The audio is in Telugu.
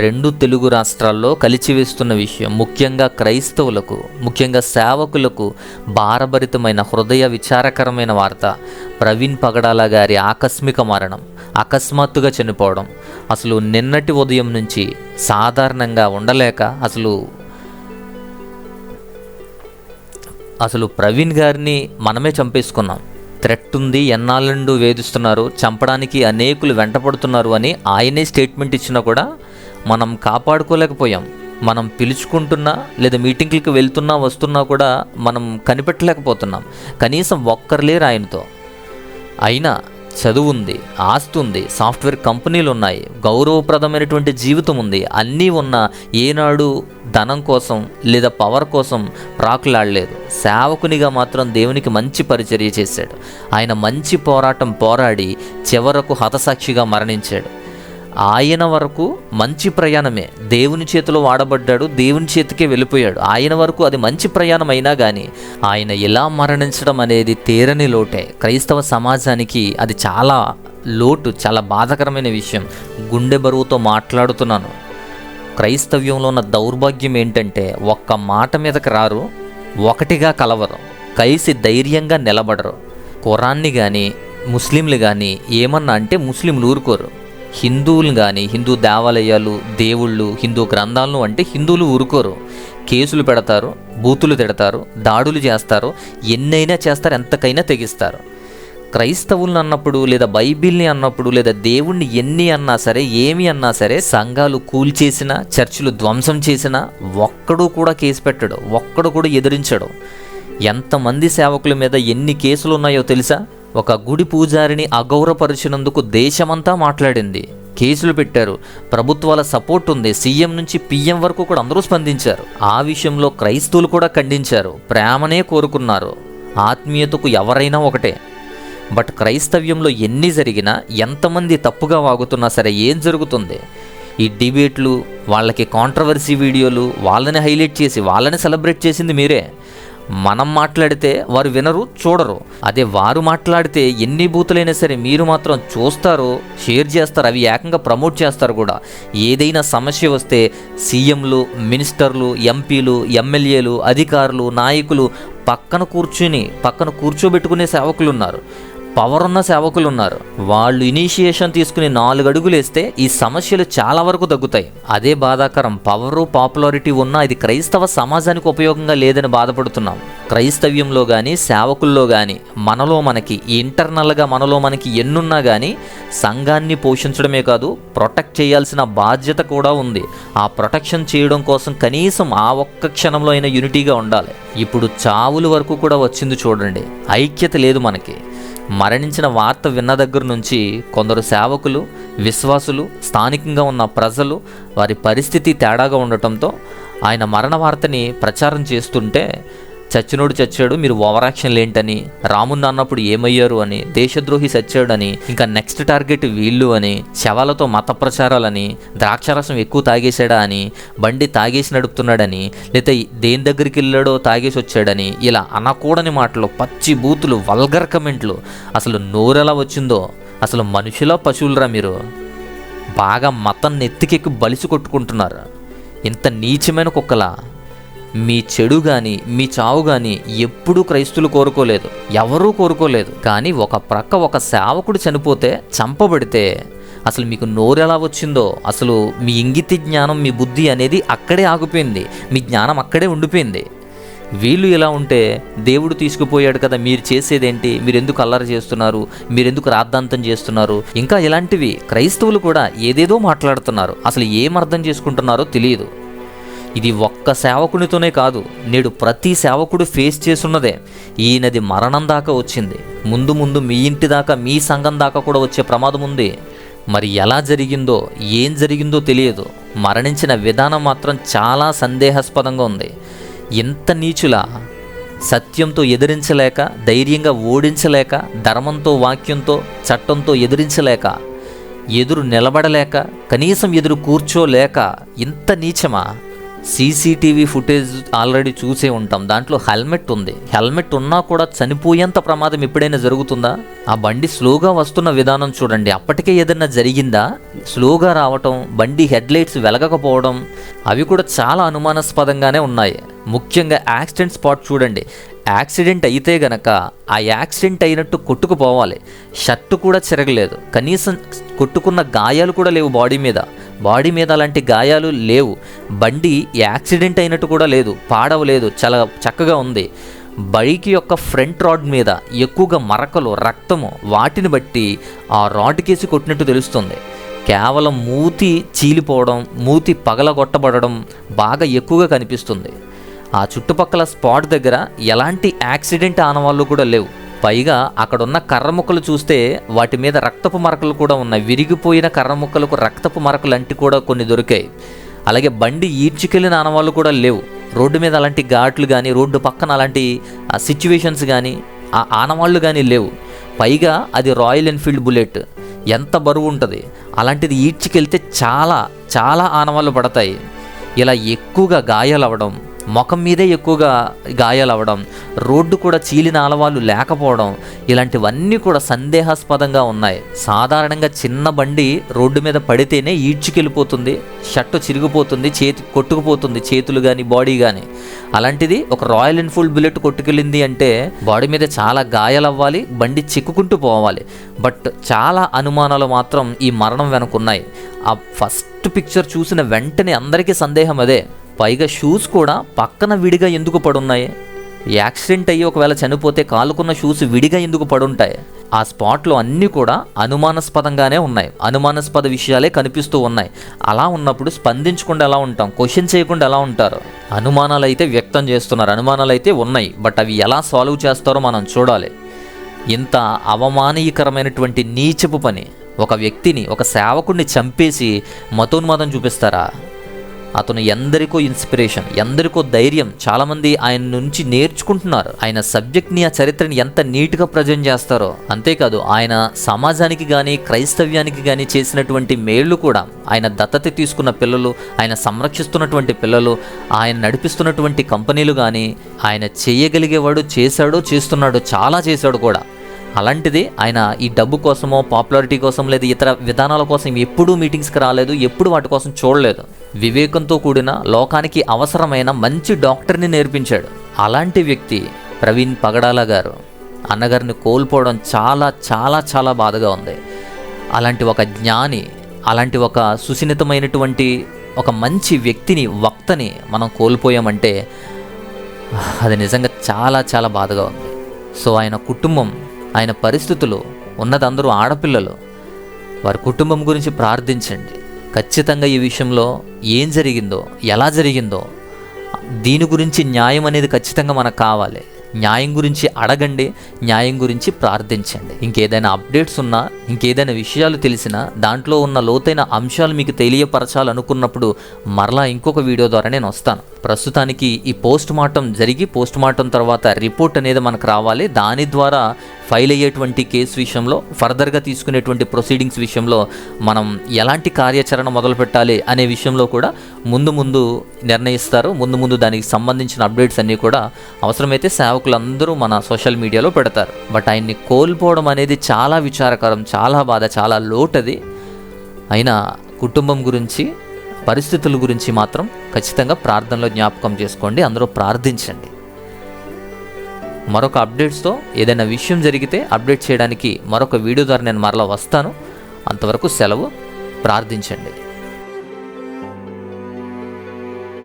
రెండు తెలుగు రాష్ట్రాల్లో కలిచివేస్తున్న విషయం, ముఖ్యంగా క్రైస్తవులకు, ముఖ్యంగా సేవకులకు భారభరితమైన హృదయ విచారకరమైన వార్త. ప్రవీణ్ పగడాల గారి ఆకస్మిక మరణం, అకస్మాత్తుగా చనిపోవడం. అసలు నిన్నటి ఉదయం నుంచి సాధారణంగా ఉండలేక అసలు ప్రవీణ్ గారిని మనమే చంపేసుకున్నాం. థ్రెట్ ఉంది, ఎన్నాళ్ళ నుండి వేధిస్తున్నారు, చంపడానికి అనేకులు వెంటపడుతున్నారు అని ఆయనే స్టేట్మెంట్ ఇచ్చినా కూడా మనం కాపాడుకోలేకపోయాం. మనం పిలుచుకుంటున్నా లేదా మీటింగ్లకు వెళ్తున్నా వస్తున్నా కూడా మనం కనిపెట్టలేకపోతున్నాం. కనీసం ఒక్కరు లేరు ఆయనతో. అయినా చదువు ఉంది, ఆస్తి ఉంది, సాఫ్ట్వేర్ కంపెనీలు ఉన్నాయి, గౌరవప్రదమైనటువంటి జీవితం ఉంది. అన్నీ ఉన్న ఏనాడు ధనం కోసం లేదా పవర్ కోసం ప్రాకులాడలేదు. సేవకునిగా మాత్రం దేవునికి మంచి పరిచర్య చేశాడు. ఆయన మంచి పోరాటం పోరాడి చివరకు హతసాక్షిగా మరణించాడు. ఆయన వరకు మంచి ప్రయాణమే, దేవుని చేతిలో వాడబడ్డాడు, దేవుని చేతికే వెళ్ళిపోయాడు. ఆయన వరకు అది మంచి ప్రయాణం అయినా కానీ ఆయన ఇలా మరణించడం అనేది తీరని లోటే. క్రైస్తవ సమాజానికి అది చాలా లోటు, చాలా బాధాకరమైన విషయం. గుండె బరువుతో మాట్లాడుతున్నాను. క్రైస్తవ్యంలో ఉన్న దౌర్భాగ్యం ఏంటంటే ఒక్క మాట మీదకి రారు, ఒకటిగా కలవరు, కలిసి ధైర్యంగా నిలబడరు. ఖురాన్ని కానీ ముస్లింలు కానీ ఏమన్నా అంటే ముస్లింలు ఊరుకోరు. హిందువులు కానీ, హిందూ దేవాలయాలు, దేవుళ్ళు, హిందూ గ్రంథాలను అంటే హిందువులు ఊరుకోరు. కేసులు పెడతారు, బూతులు తిడతారు, దాడులు చేస్తారు, ఎన్నైనా చేస్తారు, ఎంతకైనా తెగిస్తారు. క్రైస్తవులను అన్నప్పుడు లేదా బైబిల్ని అన్నప్పుడు లేదా దేవుణ్ణి ఎన్ని అన్నా సరే, ఏమి అన్నా సరే, సంఘాలు కూల్చేసినా, చర్చిలు ధ్వంసం చేసినా ఒక్కడు కూడా కేసు పెట్టడు, ఒక్కడు కూడా ఎదిరించడు. ఎంతమంది సేవకుల మీద ఎన్ని కేసులు ఉన్నాయో తెలుసా? ఒక గుడి పూజారిని అగౌరవపరిచినందుకు దేశమంతా మాట్లాడింది, కేసులు పెట్టారు. ప్రభుత్వాల సపోర్ట్ ఉంది, సీఎం నుంచి పీఎం వరకు కూడా అందరూ స్పందించారు. ఆ విషయంలో క్రైస్తవులు కూడా ఖండించారు, ప్రేమనే కోరుకున్నారు. ఆత్మీయతకు ఎవరైనా ఒకటే. బట్ క్రైస్తవ్యంలో ఎన్ని జరిగినా, ఎంతమంది తప్పుగా వాగుతున్నా సరే ఏం జరుగుతుంది? ఈ డిబేట్లు, వాళ్ళకి కాంట్రవర్సీ వీడియోలు, వాళ్ళని హైలైట్ చేసి వాళ్ళని సెలబ్రేట్ చేసింది మీరే. మనం మాట్లాడితే వారు వినరు, చూడరు. అదే వారు మాట్లాడితే ఎన్ని బూతులైనా సరే మీరు మాత్రం చూస్తారు, షేర్ చేస్తారు, అవి ఏకంగా ప్రమోట్ చేస్తారు కూడా. ఏదైనా సమస్య వస్తే సీఎంలు, మినిస్టర్లు, ఎంపీలు, ఎమ్మెల్యేలు, అధికారులు, నాయకులు పక్కన కూర్చోబెట్టుకునే సేవకులు ఉన్నారు, పవర్ ఉన్న సేవకులు ఉన్నారు. వాళ్ళు ఇనిషియేషన్ తీసుకుని 4 అడుగులు వేస్తే ఈ సమస్యలు చాలా వరకు తగ్గుతాయి. అదే బాధాకరం. పవరు, పాపులారిటీ ఉన్నా ఇది క్రైస్తవ సమాజానికి ఉపయోగంగా లేదని బాధపడుతున్నాం. క్రైస్తవ్యంలో కానీ, సేవకుల్లో కానీ మనకి ఇంటర్నల్గా మనకి ఎన్నున్నా కానీ సంఘాన్ని పోషించడమే కాదు, ప్రొటెక్ట్ చేయాల్సిన బాధ్యత కూడా ఉంది. ఆ ప్రొటెక్షన్ చేయడం కోసం కనీసం ఆ ఒక్క క్షణంలో అయినా యూనిటీగా ఉండాలి. ఇప్పుడు చావుల వరకు కూడా వచ్చింది చూడండి. ఐక్యత లేదు మనకి. మరణించిన వార్త విన్న దగ్గర నుంచి కొందరు సేవకులు, విశ్వాసులు, స్థానికంగా ఉన్న ప్రజలు వారి పరిస్థితి తేడాగా ఉండటంతో ఆయన మరణ వార్తని ప్రచారం చేస్తుంటే చచ్చినోడు చచ్చాడు, మీరు ఓవరాక్షన్లు ఏంటని, రామున్న అన్నప్పుడు ఏమయ్యారు అని, దేశద్రోహి చచ్చాడని, ఇంకా నెక్స్ట్ టార్గెట్ వీళ్ళు అని, శవాలతో మత ప్రచారాలని, ద్రాక్షారసం ఎక్కువ తాగేశాడా అని, బండి తాగేసి నడుపుతున్నాడని, లేదా దేని దగ్గరికి వెళ్ళాడో తాగేసి వచ్చాడని, ఇలా అనకూడని మాటలు, పచ్చి బూతులు, వల్గర్ కమెంట్లు. అసలు నోరెలా వచ్చిందో! అసలు మనుషులా పశువులరా మీరు? బాగా మతం నెత్తికెక్కి బలిసి కొట్టుకుంటున్నారు. ఇంత నీచమైన కుక్కలా? మీ చెడు కానీ, మీ చావు కానీ ఎప్పుడూ క్రైస్తువులు కోరుకోలేదు, ఎవరూ కోరుకోలేదు. కానీ ఒక సేవకుడు చనిపోతే, చంపబడితే అసలు మీకు నోరెలా వచ్చిందో! అసలు మీ ఇంగిత జ్ఞానం, మీ బుద్ధి అనేది అక్కడే ఆగిపోయింది, మీ జ్ఞానం అక్కడే ఉండిపోయింది. వీళ్ళు ఇలా ఉంటే దేవుడు తీసుకుపోయాడు కదా, మీరు చేసేదేంటి? మీరెందుకు అల్లరి చేస్తున్నారు? మీరెందుకు రాద్ధాంతం చేస్తున్నారు? ఇంకా ఇలాంటివి క్రైస్తవులు కూడా ఏదేదో మాట్లాడుతున్నారు. అసలు ఏం అర్థం చేసుకుంటున్నారో తెలియదు. ఇది ఒక్క సేవకునితోనే కాదు, నేడు ప్రతి సేవకుడు ఫేస్ చేస్తున్నదే. ఈయనది మరణం దాకా వచ్చింది, ముందు మీ ఇంటి దాకా, మీ సంఘం దాకా కూడా వచ్చే ప్రమాదం ఉంది. మరి ఎలా జరిగిందో, ఏం జరిగిందో తెలియదు. మరణించిన విధానం మాత్రం చాలా సందేహాస్పదంగా ఉంది. ఎంత నీచులా! సత్యంతో ఎదిరించలేక, ధైర్యంగా ఓడించలేక, ధర్మంతో, వాక్యంతో, చట్టంతో ఎదిరించలేక, ఎదురు నిలబడలేక, కనీసం ఎదురు కూర్చోలేక, ఇంత నీచమా? సీసీటీవీ ఫుటేజ్ ఆల్రెడీ చూసే ఉంటాం. దాంట్లో హెల్మెట్ ఉంది. హెల్మెట్ ఉన్నా కూడా చనిపోయేంత ప్రమాదం ఎప్పుడైనా జరుగుతుందా? ఆ బండి స్లోగా వస్తున్న విధానం చూడండి. అప్పటికే ఏదైనా జరిగిందా? స్లోగా రావటం, బండి హెడ్లైట్స్ వెలగకపోవడం, అవి కూడా చాలా అనుమానాస్పదంగానే ఉన్నాయి. ముఖ్యంగా యాక్సిడెంట్ స్పాట్ చూడండి. యాక్సిడెంట్ అయితే గనక ఆ యాక్సిడెంట్ అయినట్టు కొట్టుకుపోవాలి. షర్టు కూడా చెరగలేదు, కనీసం కొట్టుకున్న గాయాలు కూడా లేవు బాడీ మీద అలాంటి గాయాలు లేవు. బండి యాక్సిడెంట్ అయినట్టు కూడా లేదు, పాడవలేదు, చాలా చక్కగా ఉంది. బైక్ యొక్క ఫ్రంట్ రాడ్ మీద ఎక్కువగా మరకలు, రక్తము, వాటిని బట్టి ఆ రాడ్ కేసి కొట్టినట్టు తెలుస్తుంది. కేవలం మూతి చీలిపోవడం, మూతి పగలగొట్టబడడం బాగా ఎక్కువగా కనిపిస్తుంది. ఆ చుట్టుపక్కల స్పాట్ దగ్గర ఎలాంటి యాక్సిడెంట్ ఆనవాళ్ళు కూడా లేవు. పైగా అక్కడున్న కర్ర ముక్కలు చూస్తే వాటి మీద రక్తపు మరకలు కూడా ఉన్నాయి. విరిగిపోయిన కర్ర ముక్కలకు రక్తపు మరకలు అంటి కూడా కొన్ని దొరికాయి. అలాగే బండి ఈడ్చుకెళ్ళిన ఆనవాళ్ళు కూడా లేవు. రోడ్డు మీద అలాంటి ఘాట్లు కానీ, రోడ్డు పక్కన అలాంటి సిచ్యువేషన్స్ కానీ, ఆ ఆనవాళ్ళు కానీ లేవు. పైగా అది రాయల్ ఎన్ఫీల్డ్ బుల్లెట్, ఎంత బరువు ఉంటుంది. అలాంటిది ఈడ్చుకెళ్తే చాలా చాలా ఆనవాళ్ళు పడతాయి. ఇలా ఎక్కువగా గాయాలు అవ్వడం, ముఖం మీదే ఎక్కువగా గాయాలు అవ్వడం, రోడ్డు కూడా చీలిన ఆనవాళ్ళు లేకపోవడం, ఇలాంటివన్నీ కూడా సందేహాస్పదంగా ఉన్నాయి. సాధారణంగా చిన్న బండి రోడ్డు మీద పడితేనే ఈడ్చుకెళ్ళిపోతుంది, షర్టు చిరిగిపోతుంది, చేతి కొట్టుకుపోతుంది, చేతులు కానీ బాడీ కానీ. అలాంటిది ఒక రాయల్ ఎన్ఫీల్డ్ బుల్లెట్ కొట్టుకెళ్ళింది అంటే బాడీ మీద చాలా గాయాలు అవ్వాలి, బండి చిక్కుకుంటూ పోవాలి. బట్ చాలా అనుమానాలు మాత్రం ఈ మరణం వెనుకున్నాయి. ఆ ఫస్ట్ పిక్చర్ చూసిన వెంటనే అందరికీ సందేహం అదే. పైగా షూస్ కూడా పక్కన విడిగా ఎందుకు పడున్నాయి? యాక్సిడెంట్ అయ్యి ఒకవేళ చనిపోతే కాలుకున్న షూస్ విడిగా ఎందుకు పడుంటాయి? ఆ స్పాట్లో అన్నీ కూడా అనుమానాస్పదంగానే ఉన్నాయి. అనుమానాస్పద విషయాలే కనిపిస్తూ ఉన్నాయి. అలా ఉన్నప్పుడు స్పందించకుండా ఎలా ఉంటాం? క్వశ్చన్ చేయకుండా ఎలా ఉంటారు? అనుమానాలు అయితే వ్యక్తం చేస్తున్నారు, అనుమానాలు అయితే ఉన్నాయి. బట్ అవి ఎలా సాల్వ్ చేస్తారో మనం చూడాలి. ఇంత అవమానీయకరమైనటువంటి నీచపు పని, ఒక వ్యక్తిని, ఒక సేవకుడిని చంపేసి మతోన్మాదం చూపిస్తారా? అతను ఎందరికో ఇన్స్పిరేషన్, ఎందరికో ధైర్యం. చాలామంది ఆయన నుంచి నేర్చుకుంటున్నారు. ఆయన సబ్జెక్ట్ని, ఆ చరిత్రని ఎంత నీట్గా ప్రజెంట్ చేస్తారో. అంతేకాదు ఆయన సమాజానికి కానీ, క్రైస్తవ్యానికి కానీ చేసినటువంటి మేళ్ళు కూడా, ఆయన దత్తత తీసుకున్న పిల్లలు, ఆయన సంరక్షిస్తున్నటువంటి పిల్లలు, ఆయన నడిపిస్తున్నటువంటి కంపెనీలు కానీ, ఆయన చేయగలిగేవాడు చేశాడు, చేస్తున్నాడు, చాలా చేశాడు కూడా. అలాంటిది ఆయన ఈ డబ్బు కోసమో, పాపులారిటీ కోసం, లేదా ఇతర విధానాల కోసం ఎప్పుడూ మీటింగ్స్కి రాలేదు, ఎప్పుడు వాటి కోసం చూడలేదు. వివేకంతో కూడిన, లోకానికి అవసరమైన మంచి డాక్టర్ని నేర్పించాడు. అలాంటి వ్యక్తి ప్రవీణ్ పగడాల గారు అన్నగారిని కోల్పోవడం చాలా చాలా చాలా బాధగా ఉంది. అలాంటి ఒక జ్ఞాని, అలాంటి ఒక సున్నితమైనటువంటి ఒక మంచి వ్యక్తిని, వక్తని మనం కోల్పోయామంటే అది నిజంగా చాలా చాలా బాధగా ఉంది. సో ఆయన కుటుంబం, ఆయన పరిస్థితులు, ఉన్నదందరూ ఆడపిల్లలు, వారి కుటుంబం గురించి ప్రార్థించండి. ఖచ్చితంగా ఈ విషయంలో ఏం జరిగిందో, ఎలా జరిగిందో, దీని గురించి న్యాయం అనేది ఖచ్చితంగా మనకు కావాలి. న్యాయం గురించి అడగండి, న్యాయం గురించి ప్రార్థించండి. ఇంకేదైనా అప్డేట్స్ ఉన్నా, ఇంకేదైనా విషయాలు తెలిసినా, దాంట్లో ఉన్న లోతైన అంశాలు మీకు తెలియపరచాలనుకున్నప్పుడు మరలా ఇంకొక వీడియో ద్వారా నేను వస్తాను. ప్రస్తుతానికి ఈ పోస్ట్ మార్టం జరిగి, పోస్ట్ మార్టం తర్వాత రిపోర్ట్ అనేది మనకు రావాలి. దాని ద్వారా ఫైల్ అయ్యేటువంటి కేసు విషయంలో, ఫర్దర్గా తీసుకునేటువంటి ప్రొసీడింగ్స్ విషయంలో మనం ఎలాంటి కార్యాచరణ మొదలు పెట్టాలి అనే విషయంలో కూడా ముందు నిర్ణయిస్తారు. ముందు దానికి సంబంధించిన అప్డేట్స్ అన్నీ కూడా అవసరమైతే సేవకులందరూ మన సోషల్ మీడియాలో పెడతారు. బట్ ఆయన్ని కోల్పోవడం అనేది చాలా విచారకరం, చాలా బాధ, చాలా లోటది. అయినా కుటుంబం గురించి, పరిస్థితుల గురించి మాత్రం ఖచ్చితంగా ప్రార్థనలో జ్ఞాపకం చేసుకోండి. అందరూ ప్రార్థించండి. మరొక అప్డేట్స్తో ఏదైనా విషయం జరిగితే అప్డేట్ చేయడానికి మరొక వీడియో ద్వారా నేను మరలా వస్తాను. అంతవరకు సెలవు. ప్రార్థించండి.